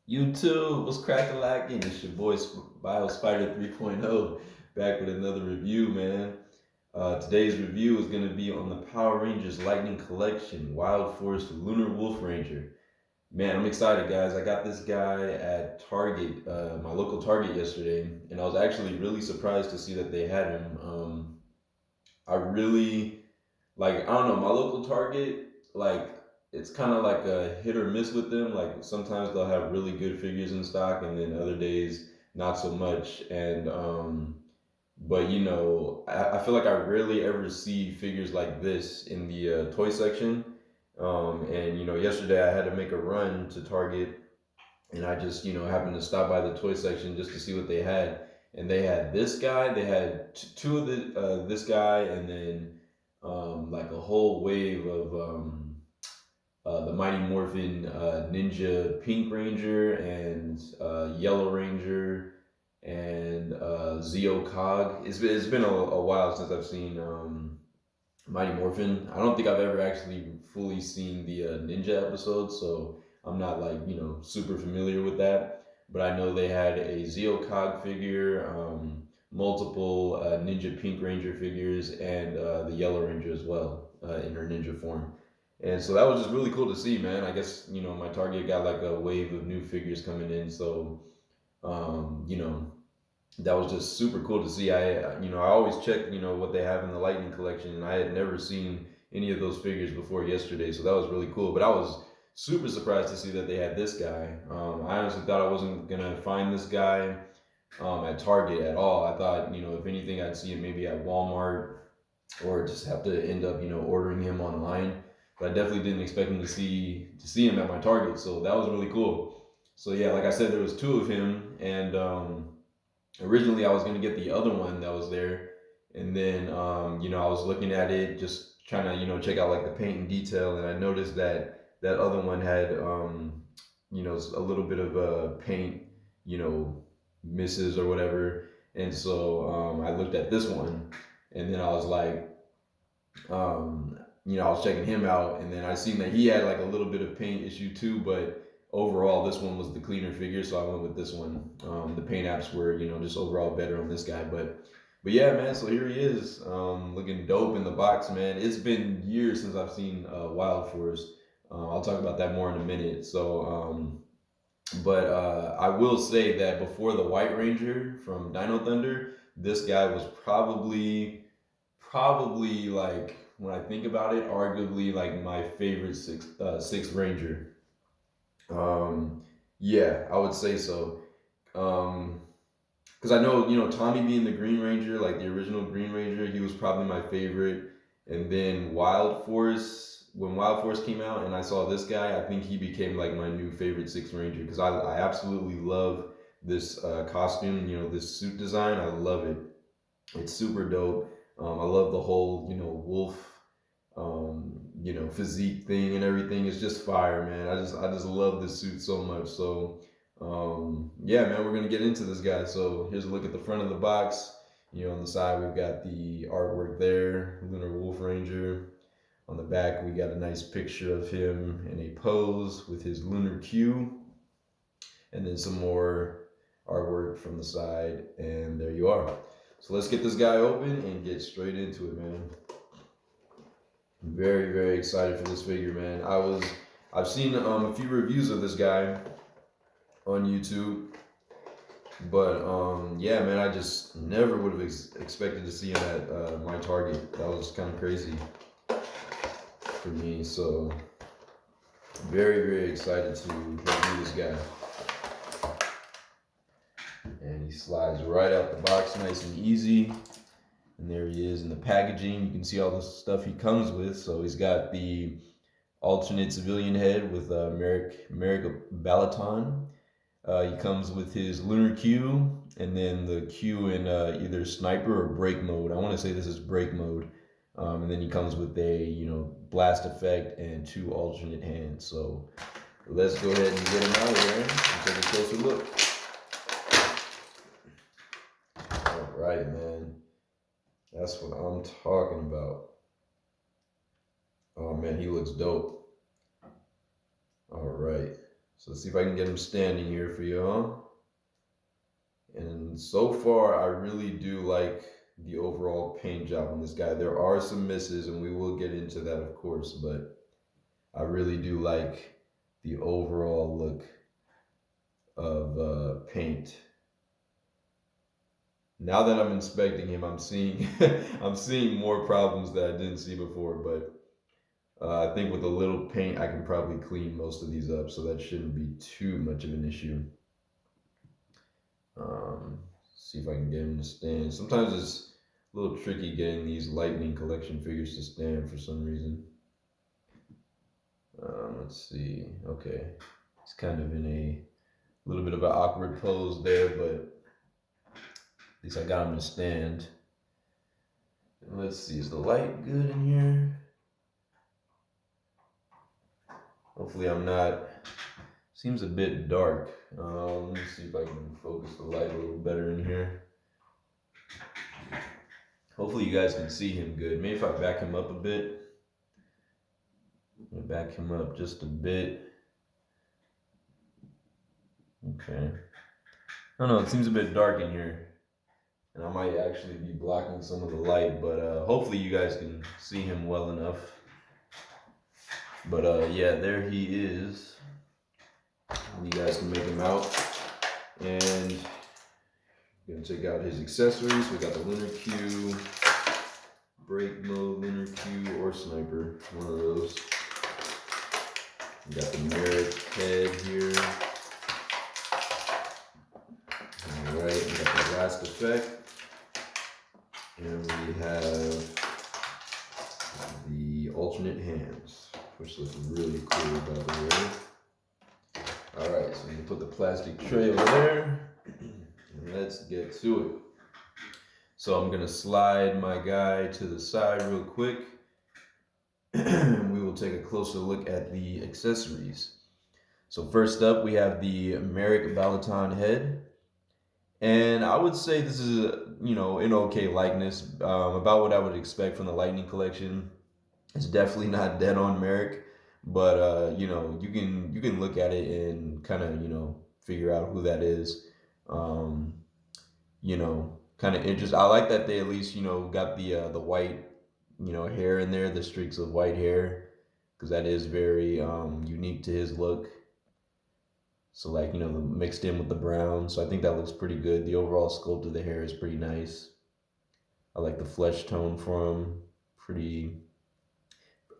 YouTube, what's cracking lacking? It's your boy Bio Spider 3.0 back with another review, man. Today's review is going to be on the Power Rangers Lightning Collection Wild Force Lunar Wolf Ranger. Man, I'm excited, guys. I got this guy at Target, my local Target yesterday, and I was actually really surprised to see that they had him. I really I don't know, my local Target, like it's kind of like a hit or miss with them. Like sometimes they'll have really good figures in stock, and then other days not so much. And but I feel like I rarely ever see figures like this in the toy section. And yesterday I had to make a run to Target, and I just happened to stop by the toy section just to see what they had. And they had this guy. They had two of the this guy, and then like a whole wave of the Mighty Morphin Ninja Pink Ranger and Yellow Ranger and Zeo Cog. It's been a while since I've seen Mighty Morphin. I don't think I've ever actually fully seen the Ninja episode, so I'm not super familiar with that. But I know they had a Zeo Cog figure, multiple Ninja Pink Ranger figures, and the Yellow Ranger as well in her ninja form. And so that was just really cool to see, man. I guess my Target got like a wave of new figures coming in, so um, you know that was just super cool to see. I always check what they have in the Lightning collection, and I had never seen any of those figures before yesterday, so that was really cool. But I was super surprised to see that they had this guy. I honestly thought I wasn't gonna find this guy at Target at all. I thought if anything I'd see him maybe at Walmart or just have to end up ordering him online. But I definitely didn't expect him to see him at my Target, so that was really cool. So yeah, like I said, there was two of him, and originally I was gonna get the other one that was there, and then I was looking at it, just trying to check out like the paint and detail, and I noticed that that other one had a little bit of paint you know misses or whatever, and so I looked at this one, and then I was like, I was checking him out, and then I seen that he had like a little bit of paint issue too, but overall this one was the cleaner figure, so I went with this one. The paint apps were just overall better on this guy, but yeah, man. So here he is, looking dope in the box, man. It's been years since I've seen Wild Force. I'll talk about that more in a minute. So, but I will say that before the White Ranger from Dino Thunder, this guy was probably like when I think about it, arguably like my favorite sixth ranger. Yeah, I would say so. Because I know Tommy being the Green Ranger, like the original Green Ranger, he was probably my favorite. And then Wild Force, when Wild Force came out, and I saw this guy, I think he became like my new favorite Sixth Ranger because I absolutely love this costume. This suit design. I love it. It's super dope. I love the whole wolf physique thing and everything. It's just fire, man. I just love this suit so much. So yeah, man, we're gonna get into this guy. So here's a look at the front of the box. On the side we've got the artwork there, Lunar Wolf Ranger. On the back we got a nice picture of him in a pose with his lunar Q, and then some more artwork from the side, and there you are. So let's get this guy open and get straight into it, man. I'm very, very excited for this figure, man. I've seen a few reviews of this guy on YouTube, but yeah, man, I just never would have expected to see him at my Target. That was kind of crazy for me. So very, very excited to review this guy. And he slides right out the box, nice and easy. And there he is in the packaging. You can see all the stuff he comes with. So he's got the alternate civilian head with Merrick Balaton. He comes with his lunar Q, and then the Q in either sniper or break mode. I want to say this is break mode. And then he comes with a blast effect and two alternate hands. So let's go ahead and get him out of there and take a closer look. All right, man. That's what I'm talking about. Oh man, he looks dope. All right. So let's see if I can get him standing here for y'all. And so far, I really do like the overall paint job on this guy. There are some misses, and we will get into that, of course, but I really do like the overall look of paint. Now that I'm inspecting him, I'm seeing I'm seeing more problems that I didn't see before, but I think with a little paint, I can probably clean most of these up, so that shouldn't be too much of an issue. See if I can get him to stand. Sometimes it's a little tricky getting these Lightning Collection figures to stand for some reason. Let's see. Okay, it's kind of in a little bit of an awkward pose there, but at least I got him to stand. And let's see, is the light good in here? Hopefully I'm not, seems a bit dark. Let me see if I can focus the light a little better in here. Hopefully you guys can see him good. Maybe if I back him up a bit. Back him up just a bit. Okay. I don't know, it seems a bit dark in here. And I might actually be blocking some of the light, but hopefully you guys can see him well enough. But yeah, there he is. You guys can make him out. And I'm gonna take out his accessories. We got the Lunar Q, break mode Lunar Q, or sniper, one of those. We got the Merrick head here. Alright, we got the last effect. And we have the alternate hands, which looks really cool, by the way. Alright, so we can put the plastic tray over there. And let's get to it. So I'm gonna slide my guy to the side real quick. And we will take a closer look at the accessories. So first up, we have the Merrick Balaton head. And I would say this is, an okay likeness, about what I would expect from the Lightning Collection. It's definitely not dead on Merrick, but you can look at it and kind of figure out who that is. Kind of interesting. I like that they at least got the white hair in there, the streaks of white hair, because that is very unique to his look. So like, mixed in with the brown. So I think that looks pretty good. The overall sculpt of the hair is pretty nice. I like the flesh tone for him.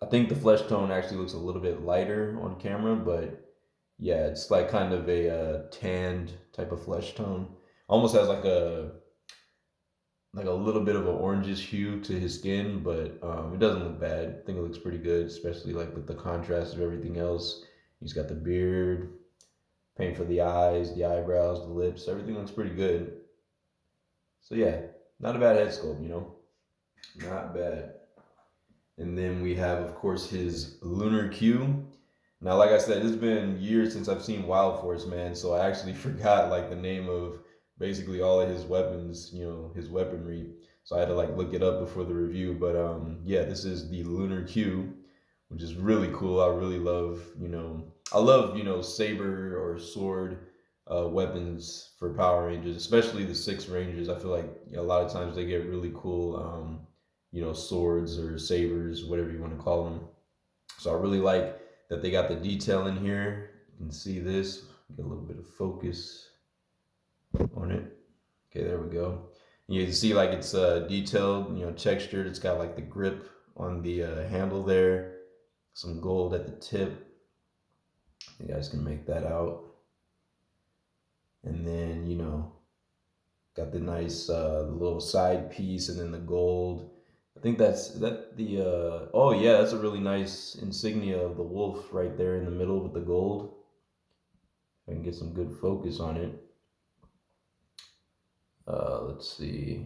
I think the flesh tone actually looks a little bit lighter on camera, but yeah, it's like kind of a tanned type of flesh tone. Almost has like a little bit of an orangish hue to his skin, but it doesn't look bad. I think it looks pretty good, especially like with the contrast of everything else. He's got the beard, paint for the eyes, the eyebrows, the lips, everything looks pretty good. So yeah, not a bad head sculpt, not bad. And then we have, of course, his Lunar Q. Now, like I said, it's been years since I've seen Wild Force, man, so I actually forgot like the name of basically all of his weapons, his weaponry. So I had to like look it up before the review. But yeah, this is the Lunar Q, which is really cool. I really love, I love, saber or sword weapons for Power Rangers, especially the 6 Rangers. I feel like a lot of times they get really cool, swords or sabers, whatever you want to call them. So I really like that they got the detail in here. You can see this, get a little bit of focus on it. Okay, there we go. You can see like it's detailed, textured. It's got like the grip on the handle there, some gold at the tip. You guys can make that out. And then, got the nice little side piece and then the gold. I think that's oh yeah, that's a really nice insignia of the wolf right there in the middle with the gold. If I can get some good focus on it. Let's see.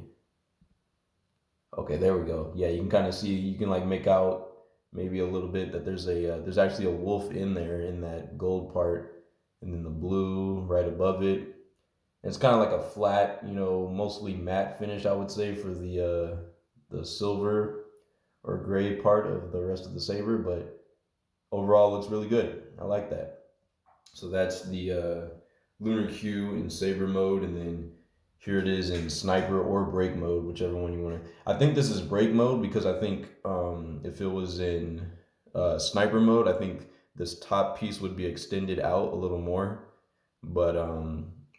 Okay, there we go. Yeah, you can kind of see, you can like make out maybe a little bit that there's actually a wolf in there in that gold part, and then the blue right above it. And it's kind of like a flat, mostly matte finish, I would say, for the silver or gray part of the rest of the saber, but overall looks really good. I like that. So that's the Lunar Q in Saber mode, and then here it is in Sniper or Break mode, whichever one you want to. I think this is Break mode because I think if it was in Sniper mode, I think this top piece would be extended out a little more. But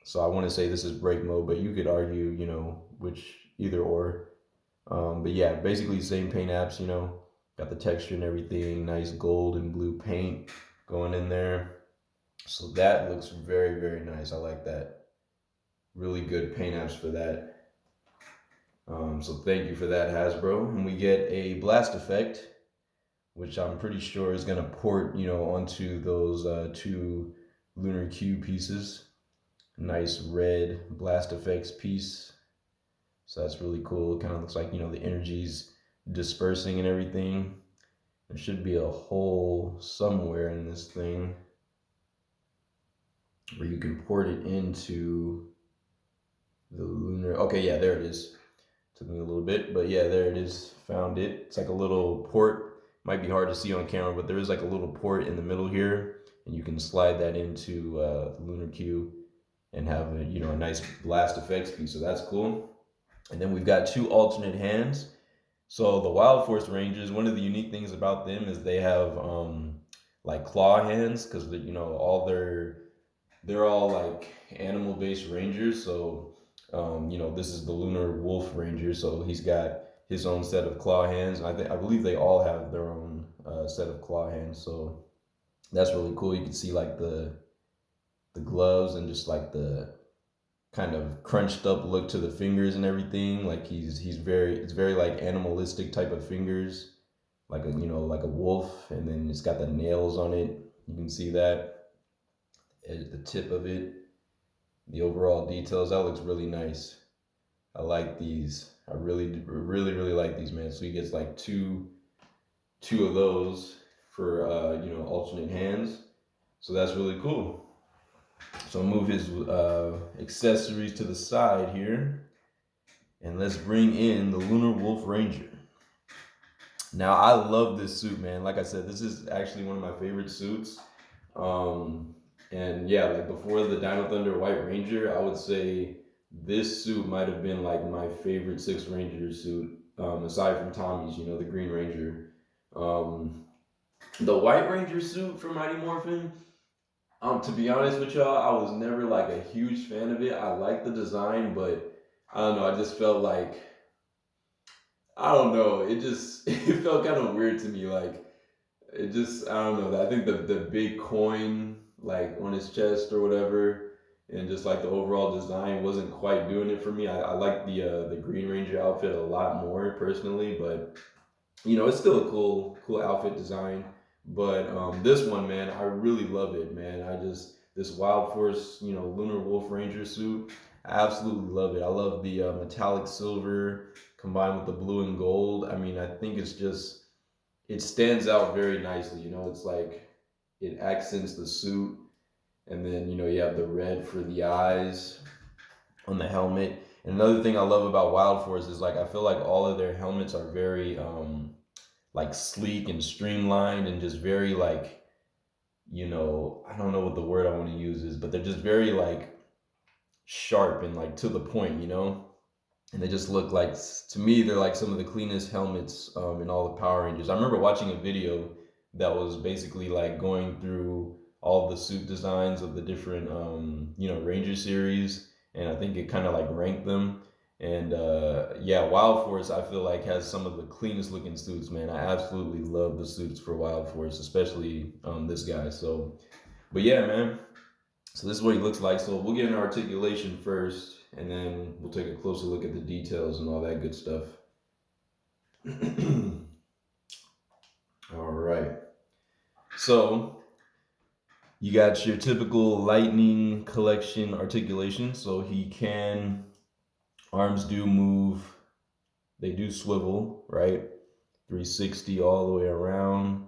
so I want to say this is Break mode, but you could argue, which either or. But yeah, basically same paint apps, got the texture and everything, nice gold and blue paint going in there. So that looks very, very nice. I like that. Really good paint apps for that. So thank you for that, Hasbro. And we get a blast effect, which I'm pretty sure is going to port, onto those two Lunar Q pieces. Nice red blast effects piece. So that's really cool. It kind of looks like, the energy's dispersing and everything. There should be a hole somewhere in this thing where you can port it into the lunar. Okay, yeah, there it is. Took me a little bit, but yeah, there it is. Found it. It's like a little port. Might be hard to see on camera, but there is like a little port in the middle here, and you can slide that into the Lunar Q and have a, a nice blast effects piece. So that's cool. And then we've got two alternate hands. So the Wild Force Rangers, one of the unique things about them is they have like claw hands, because all they're all like animal based rangers. So this is the Lunar Wolf Ranger, so he's got his own set of claw hands. I believe they all have their own set of claw hands. So that's really cool. You can see like the gloves and just like the kind of crunched up look to the fingers and everything. Like it's very like animalistic type of fingers, like like a wolf, and then it's got the nails on it. You can see that at the tip of it. The overall details, that looks really nice. I like these. I really, really, really like these, man. So he gets like two of those for alternate hands. So that's really cool. So I'll move his accessories to the side here, and let's bring in the Lunar Wolf Ranger. Now I love this suit, man. Like I said, this is actually one of my favorite suits. And yeah, like before the Dino Thunder White Ranger, I would say this suit might have been like my favorite Six Ranger suit, aside from Tommy's, the Green Ranger. The White Ranger suit for Mighty Morphin, to be honest with y'all, I was never like a huge fan of it. I like the design, but I don't know. I just felt like, I don't know. It just it felt kind of weird to me. Like it just, I don't know. I think the big coin like on his chest or whatever, and just like the overall design wasn't quite doing it for me. I like the Green Ranger outfit a lot more personally, but it's still a cool outfit design. But this one, man, I really love it, man. This Wild Force, Lunar Wolf Ranger suit, I absolutely love it. I love the metallic silver combined with the blue and gold. I mean, I think it stands out very nicely. It's like it accents the suit, and then you have the red for the eyes on the helmet. And another thing I love about Wild Force is like I feel like all of their helmets are very like sleek and streamlined and just very like, I don't know what the word I want to use is, but they're just very like sharp and like to the point, and they just look like, to me, they're like some of the cleanest helmets in all the Power Rangers. I remember watching a video that was basically like going through all the suit designs of the different Ranger series, and I think it kind of like ranked them. And yeah, Wild Force I feel like has some of the cleanest looking suits, man. I absolutely love the suits for Wild Force, especially this guy. So, but yeah, man. So this is what he looks like. So we'll get an articulation first, and then we'll take a closer look at the details and all that good stuff. All right. So you got your typical Lightning Collection articulation. So arms do move, they do swivel, right? 360 all the way around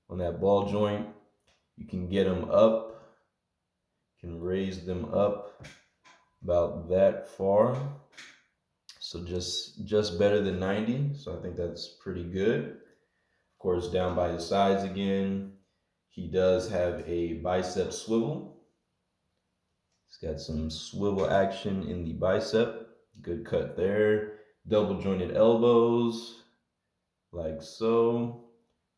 on that ball joint. You can get them up, you can raise them up about that far. So just better than 90. So I think that's pretty good. Of course, down by his sides again, he does have a bicep swivel. got some swivel action in the bicep. Good cut there. Double jointed elbows, like so.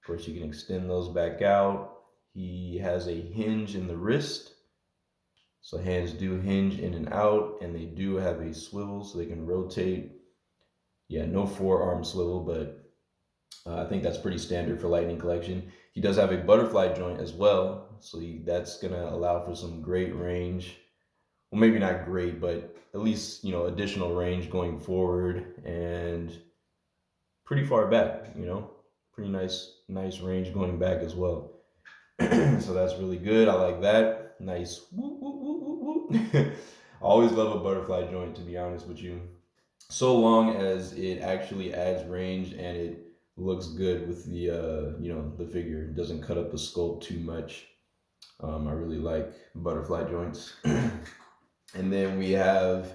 Of course, you can extend those back out. He has a hinge in the wrist. So hands do hinge in and out, and they do have a swivel so they can rotate. Yeah, no forearm swivel, but I think that's pretty standard for Lightning Collection. He does have a butterfly joint as well, so that's gonna allow for some great range. Well, maybe not great, but at least additional range going forward and pretty far back. Pretty nice range going back as well. So that's really good. I like that. Nice. Woo, woo, woo, woo, woo. I always love a butterfly joint, to be honest with you. So long as it actually adds range and it looks good with the the figure. It doesn't cut up the sculpt too much. I really like butterfly joints. And then we have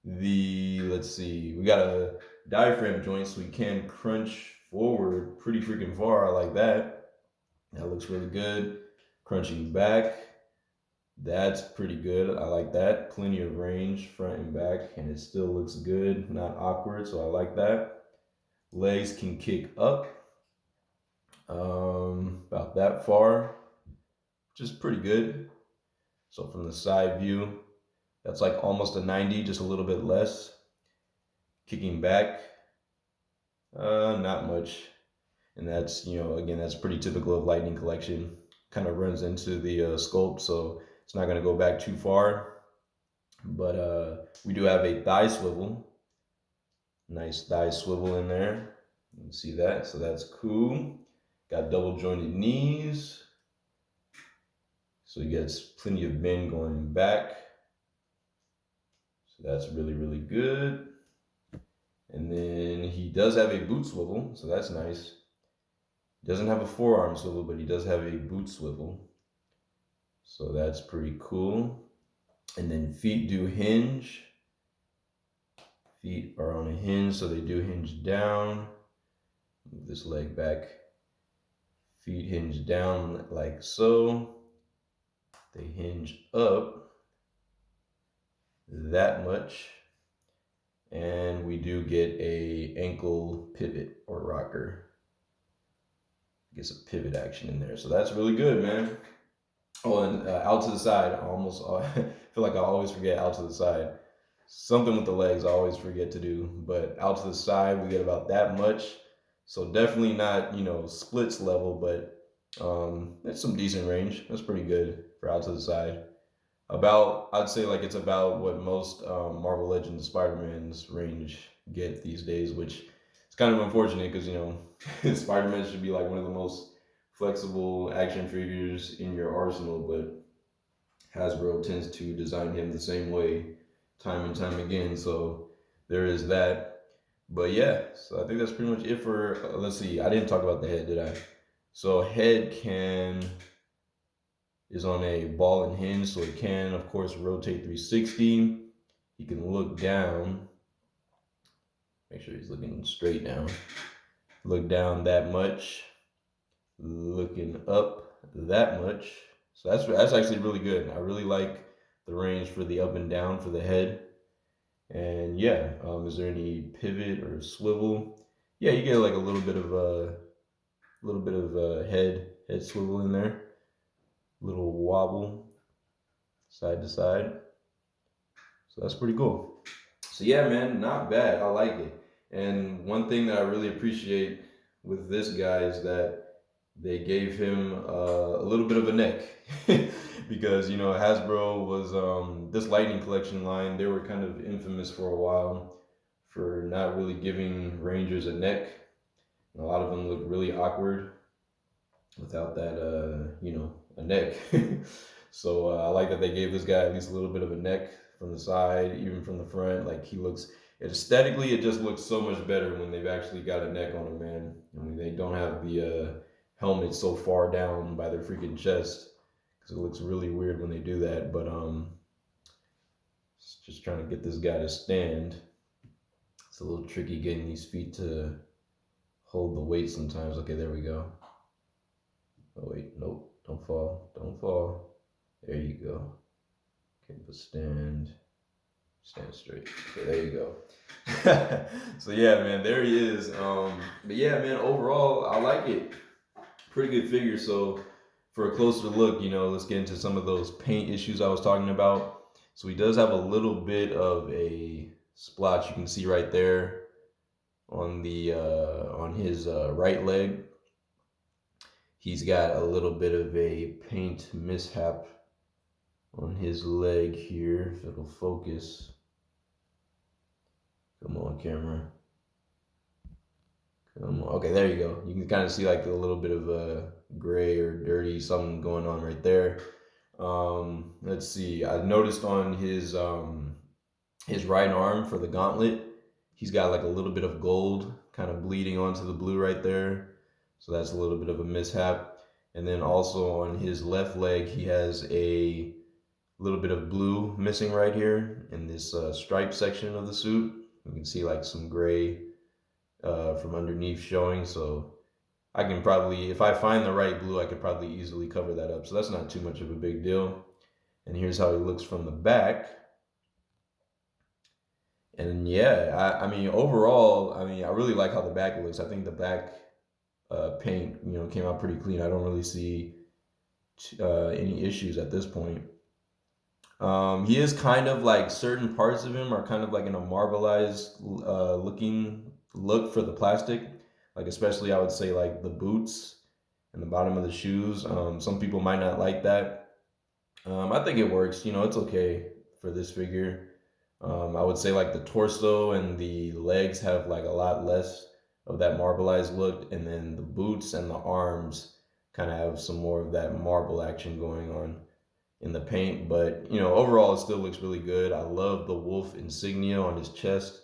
let's see, we got a diaphragm joint, so we can crunch forward pretty freaking far. I like that. That looks really good. Crunching back, that's pretty good. I like that. Plenty of range front and back, and it still looks good, not awkward, so I like that. Legs can kick up about that far, which is pretty good. So from the side view, that's like almost a 90, just a little bit less. Kicking back, not much. And that's, again, that's pretty typical of Lightning Collection. Kind of runs into the sculpt, so it's not going to go back too far. But we do have a thigh swivel. Nice thigh swivel in there. You can see that, so that's cool. Got double jointed knees. So he gets plenty of bend going back. So that's really, really good. And then he does have a boot swivel, so that's nice. Doesn't have a forearm swivel, but he does have a boot swivel. So that's pretty cool. And then feet do hinge. Feet are on a hinge, so they do hinge down. Move this leg back. Feet hinge down like so. They hinge up that much. And we do get a ankle pivot or rocker. Gets a pivot action in there. So that's really good, man. Oh, and out to the side. I feel like I always forget out to the side. Something with the legs I always forget to do. But out to the side, we get about that much. So definitely not, splits level, but it's some decent range. That's pretty good for out to the side. I'd say like it's about what most Marvel Legends Spider-Man's range get these days, which is kind of unfortunate because, Spider-Man should be like one of the most flexible action figures in your arsenal, but Hasbro tends to design him the same way time and time again. So there is that. But yeah, so I think that's pretty much it for, let's see, I didn't talk about the head, did I? So head is on a ball and hinge, so it can, of course, rotate 360. He can look down. Make sure he's looking straight down. Look down that much. Looking up that much. So that's actually really good. I really like the range for the up and down for the head. And yeah, is there any pivot or swivel? Yeah, you get like a little bit of head swivel in there. Little wobble side to side. So that's pretty cool. So yeah, man, not bad. I like it. And one thing that I really appreciate with this guy is that they gave him a little bit of a neck because Hasbro was this Lightning Collection line. They were kind of infamous for a while for not really giving Rangers a neck. And a lot of them look really awkward without that a neck. So I like that they gave this guy at least a little bit of a neck from the side, even from the front. Like aesthetically, it just looks so much better when they've actually got a neck on him, man. I mean, they don't have the helmet so far down by their freaking chest because it looks really weird when they do that. But just trying to get this guy to stand. It's a little tricky getting these feet to hold the weight sometimes. Okay, there we go. Oh wait, nope, don't fall. There you go. Okay, stand straight. Okay, there you go. So yeah, man, there he is. But yeah, man, overall, I like it. Pretty good figure. So for a closer look, let's get into some of those paint issues I was talking about. So he does have a little bit of a splotch. You can see right there on the on his right leg. He's got a little bit of a paint mishap on his leg here. If it'll focus. Come on, camera. Come on. Okay, there you go. You can kind of see like a little bit of a gray or dirty something going on right there. Let's see. I noticed on his right arm for the gauntlet, he's got like a little bit of gold kind of bleeding onto the blue right there. So that's a little bit of a mishap. And then also on his left leg, he has a little bit of blue missing right here in this stripe section of the suit. You can see like some gray from underneath showing. So I can probably, if I find the right blue, I could probably easily cover that up. So that's not too much of a big deal. And here's how he looks from the back. And yeah, I mean, overall, I mean, I really like how the back looks. I think the back paint, came out pretty clean. I don't really see any issues at this point. He is kind of like certain parts of him are kind of like in a marbleized looking look for the plastic. Like especially I would say like the boots and the bottom of the shoes. Some people might not like that. I think it works. It's okay for this figure. I would say like the torso and the legs have like a lot less of that marbleized look, and then the boots and the arms kind of have some more of that marble action going on in the paint. But overall it still looks really good. I love the wolf insignia on his chest.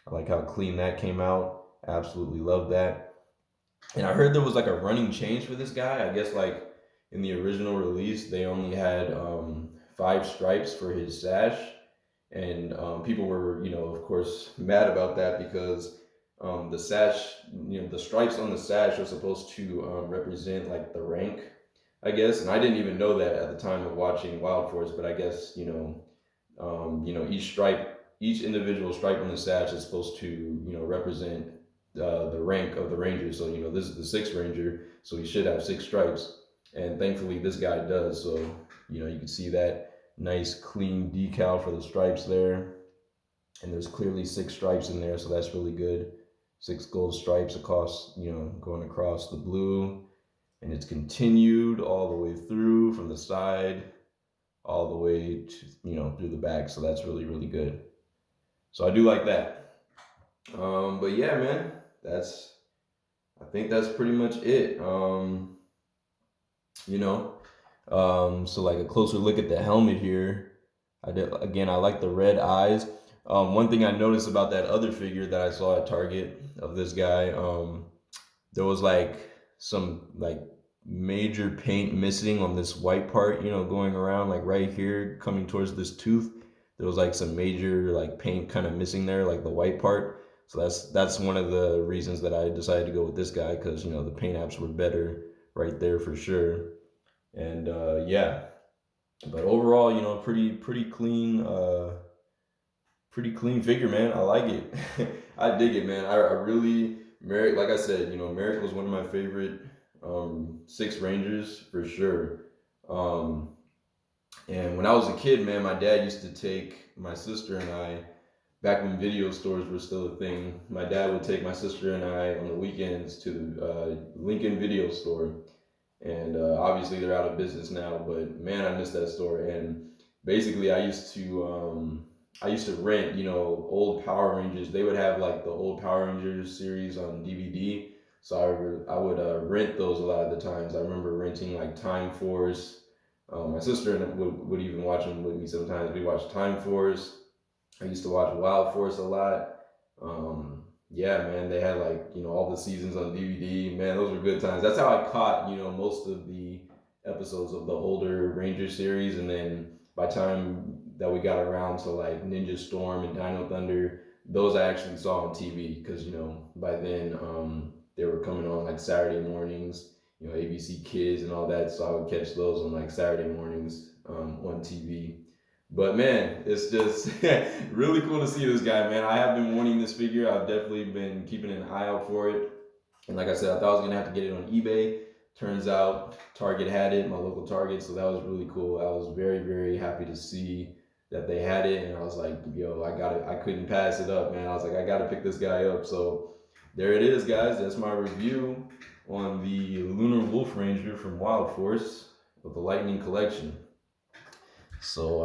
I like how clean that came out. Absolutely love that. And I heard there was like a running change for this guy. I guess like in the original release they only had 5 stripes for his sash, and people were of course mad about that because the sash, the stripes on the sash are supposed to represent like the rank, I guess. And I didn't even know that at the time of watching Wild Force, but I guess each individual stripe on the sash is supposed to represent the rank of the ranger. So this is the 6th ranger, so he should have 6 stripes, and thankfully this guy does. So you can see that nice clean decal for the stripes there, and there's clearly 6 stripes in there, so that's really good. 6 gold stripes across, going across the blue, and it's continued all the way through from the side all the way to through the back. So that's really, really good. So I do like that. But yeah, man, I think that's pretty much it. So like a closer look at the helmet here. I like the red eyes. One thing I noticed about that other figure that I saw at Target of this guy, there was like some like major paint missing on this white part, going around like right here coming towards this tooth. There was like some major like paint kind of missing there, like the white part. So that's one of the reasons that I decided to go with this guy, because the paint apps were better right there for sure. And yeah, but overall, pretty clean figure, man. I like it. I dig it, man. I really, Merrick, like I said, Merrick was one of my favorite 6 Rangers for sure. And when I was a kid, man, my dad used to take my sister and I, back when video stores were still a thing, my dad would take my sister and I on the weekends to Lincoln Video Store. And obviously they're out of business now, but man, I miss that store. And basically I used to rent, old Power Rangers. They would have like the old Power Rangers series on DVD. So I would rent those a lot of the times. I remember renting like Time Force. My sister would even watch them with me sometimes. We watched Time Force. I used to watch Wild Force a lot. Yeah, man, they had like, all the seasons on DVD. Man, those were good times. That's how I caught, most of the episodes of the older Ranger series. And then by the time that we got around to like Ninja Storm and Dino Thunder, those I actually saw on TV, because, by then they were coming on like Saturday mornings, ABC Kids and all that. So I would catch those on like Saturday mornings on TV. But man, it's just really cool to see this guy, man. I have been wanting this figure. I've definitely been keeping an eye out for it. And like I said, I thought I was gonna have to get it on eBay. Turns out Target had it, my local Target, so that was really cool. I was very, very happy to see that they had it, and I was like, yo, I got it. I couldn't pass it up, man. I was like, I gotta pick this guy up. So there it is, guys. That's my review on the Lunar Wolf Ranger from Wild Force of the Lightning Collection. So